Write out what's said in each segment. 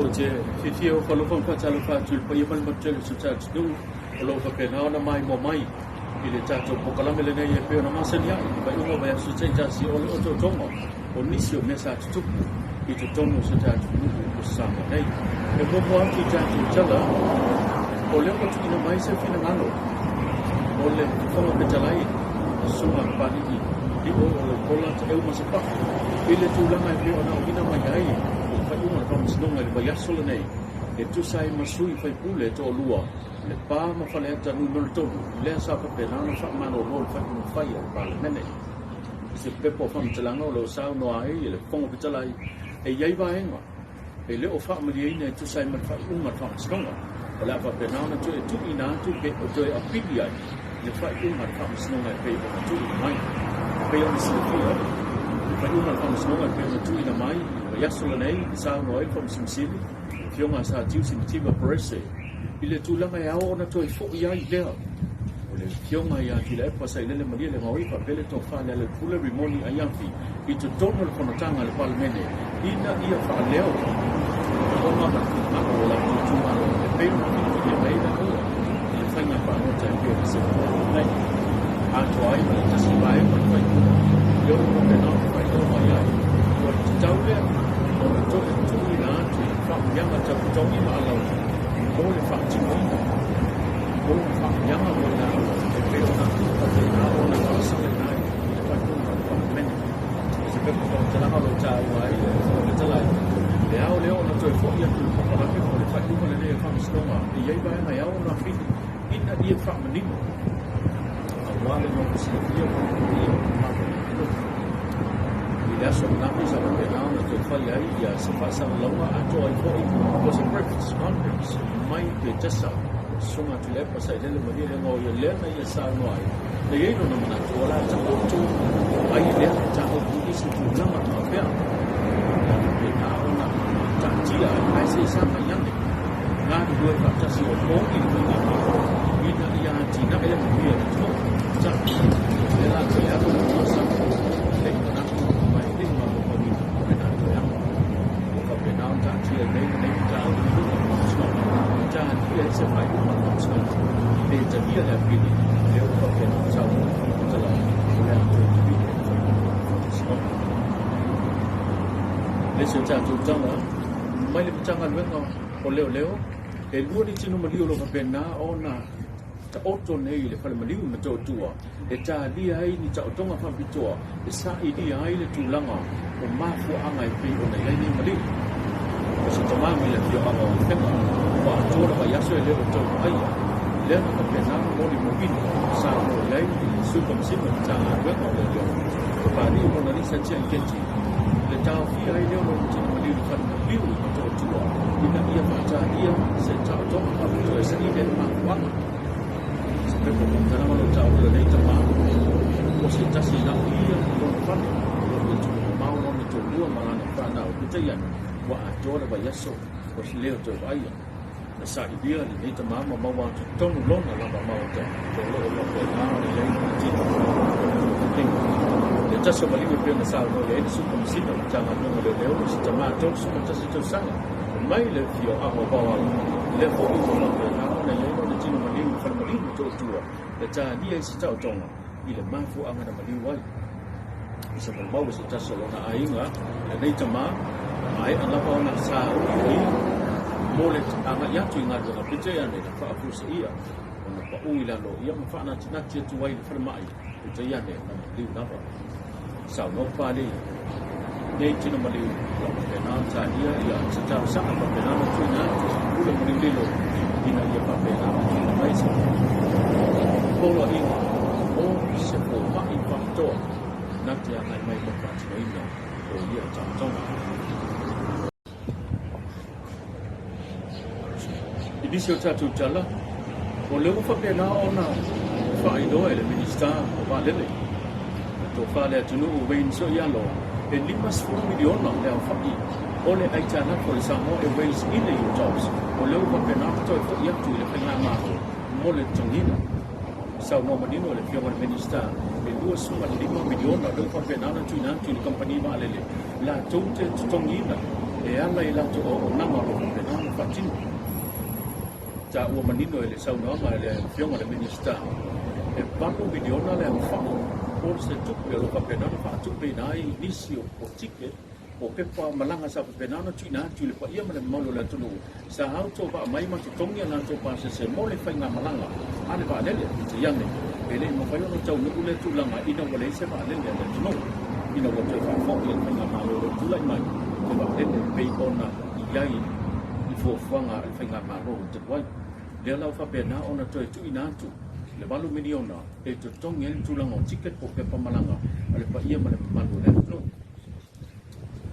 Oje fifio kalau kau pacar lupa jual payaman macam susah tu kalau kau kenal nama mai bila jatuh pokalam melena ye pe nama senya bayu mau bayar susah jasi oleh ojo jongo onisio mesa tu itu jongo susah tu bersama nei kemudian kita jatuh oleh ojo ini mai sefina ngalo oleh kalau berjalan semua pagi di oleh bola eu masuk pak bila tu lama pe orang kita mai gai uma from snonga le bayar solene e tu sai masui fai pule to lua le pa ma fale ta nu no to le sa pa pe na fa ma no no fa no fai pa le mene se pe po fam tlango lo sa no ai le fong pe tsalai e yai ba enga e le o fa ma ye ne tu sai ma fa uma from snonga la fa pe na to e tu ina tu pe o to e apidi ai le fa uma from snonga pe o tu mai pe o si fio fa uma from snonga pe o tu ina mai Yasolene sao nói from Simsili fiona sa tiu simtiva presse ile tu langa ya ona to fo ya ile ole fiona ya kila pa sai le maria le ngoi pa pele to fa le pula rimoni ayamfi itu tono le kono tanga le palmene ina ia fa leo ona na ola tu ma le pe no ki mai na ko le fanya pa no ta yo se nei a to ai ta si vai pa yo no me no pa yo ma ya tau le to ina tu fa yang macam tau ni ma lo ko le fa chi mo ko fa yang ma na pe na na ona fa sa le na fa tu ma men se pe ko ta la lo cha wai le ta lai le au le ona to fo ya tu fa la pe ko le fa tu ma le fa mi sto ma e ye ba na ya ona fi ina dia fa ma ni awale no si dia ko ma That's what happens up and down at the fire. Yes, if I sound lower, I joy for it. Was a breakfast conference. Might be just up. So much left as I tell you, or you learn your sound why. The Yano Namana, all I told to I left Tahoe to listen to Lama Mafia. I say something young. Not to work up just your phone in the Tina, Tina, sẽ phải có một con số để cho biết là vì nếu có thể sau đó là làm cho biết để sự trả chủ trong đó mấy lần trong anh biết không còn nếu để luôn đi trên nó mà liều lo phải na ona ta ốt cho này để phải mà liều mà cho chùa để trả đi hay đi chợ trong mà phải bị chùa để sai đi hay là chùa lăng à còn ma phụ ăn ngày vì ở này đi mà đi sự cho ma mình là điều mà ông biết và chỗ là phải yaxo le cho ai le nó phải làm một đi một pin sao rồi lấy sự công sức mình trả rất là nhiều và đi một lần đi sang chơi kiến chỉ để trao phi ai nếu nó chỉ mà đi phần liu cho chùa thì là đi mà trả đi sẽ trao cho họ rồi sẽ đi đến mà quán sẽ có một cái nó trao rồi đấy cho mà một sự chắc gì đâu đi nó phát rồi chùa mau nó chùa mua mà nó phải nào cứ chơi vậy và chỗ là phải yaxo có leo cho ai sa dia ni tamam mau tong long la mau ta to lo lo ko na ni le ti le ta so mali pe na sa no le su kom si no cha ma no le le o si tama to su ta si to sa mai le fio a ho ba le fo ko lo na na ye no ti no mali fa mali to tu le cha dia si ta tong i le ma fu a na mali wai isa mo mau si ta so na ai nga le nei tama ai ana pa na sa ni boleh anak yang tu ingat dengan percaya ni dapat aku seia nampak uila lo ia mafana nak tu wai firmai percaya ni di apa sao no pali nei tu mali kenal saya ia secara sangat benar tu na boleh menilai lo ina ia pakai nama mai sa kalau ini oh sepuluh mai faktor nak dia mai bukan ini oh ia jauh Di siapa tu jalan, kalau kita pergi na ona, faido ele minister, apa le, tu fale tu nu ubain so ya lo, 50 million orang dah fakir, oleh ajaran Tafeaga-Samoa ways in the jobs, kalau kita pergi na tu yang tu le pengamat, boleh cengina, sau nama ni oleh firman minister, 2.5 million orang dah pergi na tu company mana le, la tu cengina, yang lain la tu nama orang tin cha o manino ele sau no ma le fiona le minister e papo video na le fa o se tu pe lo pa pena fa tu pe nai nisio o tike o ke pa malanga sa pe na no china tu le pa ia ma le malo le tunu sa hau to pa mai ma tu tongia na to pa se mo le fa nga malanga ane pa le te yang ne ele mo fa no tau no le tu langa ina o le se pa le le tunu ina o te fa fo le fa nga malo tu lai mai te ba le pe ona iai i fo fanga le fa nga malo te wai le la fa pe na ona to tu ina tu le balu miliona e to tongia le tu langa o tiket po ke pa malanga ale pa ia ma le malo le tunu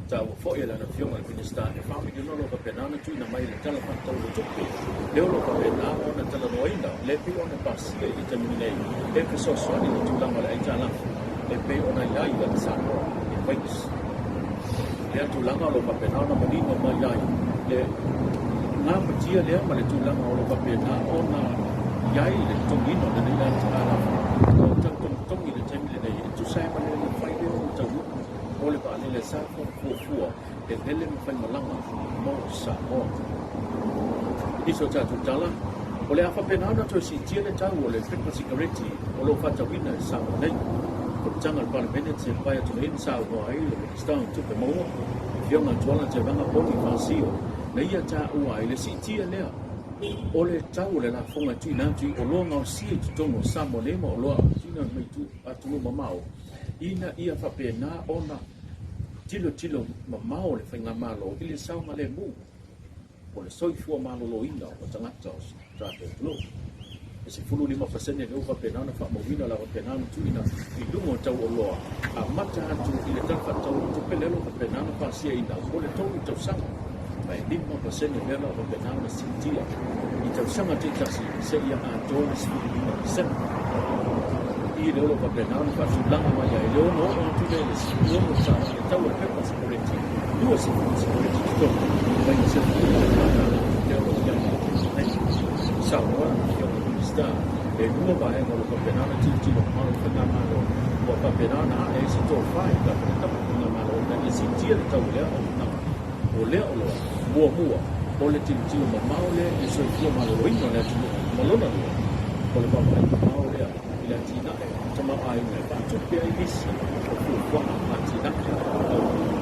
ta o fo ela na fiona le minister e fa mi no lo ka pena na tu na mai le tala pa to le tupi le lo ka pena ona tala no ina le pi ona pasia i te mine e ke so so ni tu la mala i tala e pe ona ia i la sa no e pais le tu la lo ka pena na mani no mai ai le na patia le ma le tu la lo ka pena ona ia i le tongi no le ia tala o ta tongi le te mine le tu sai ma le fai le tu ole pa le sa fu e le me fa malanga mo sa mo iso ta tu tala ole afa pena na to si tiene ta ole fit security ole fa ta wina sa nei ko tanga pa le bene se pa tu in sa mo ai le sta tu pe mo yo na tola te vanga poni fasio le ia ta u ai le si tiene ole ta ole la fonga tu na tu o lo nga si tu tono sa mo le mo lo tu na mai tu atu mo mau ina ia fa pena ona tilo mamao le whainga malo ili sau ma le mu o le soi fua malo lo ina o tangata o trate lo e se fulu 5% e ufa penana wha mawina la wa penana tu ina i lungo tau o loa a mata atu i le tanka tau tu pelelo wa penana pa sia ina o le tau i tau sanga mai 5% e mela wa penana sintia i tau sanga te tasi se ia a toa si 5% i le olo pa penana pa tu langa mai ai leo no o tu le si uono sa le tau e pepa security dua security to mai se le olo ia mai sa ora io sta e dua ba e olo pa penana ti lo malo pa na malo o pa penana e si to fai da ta na malo da e si ti le tau le na o le olo mua o le ti ma maule e so ti malo ino le tu malona o le pa maule la tina e tama ai me pa tu pe ai visi o ku kwa ma tina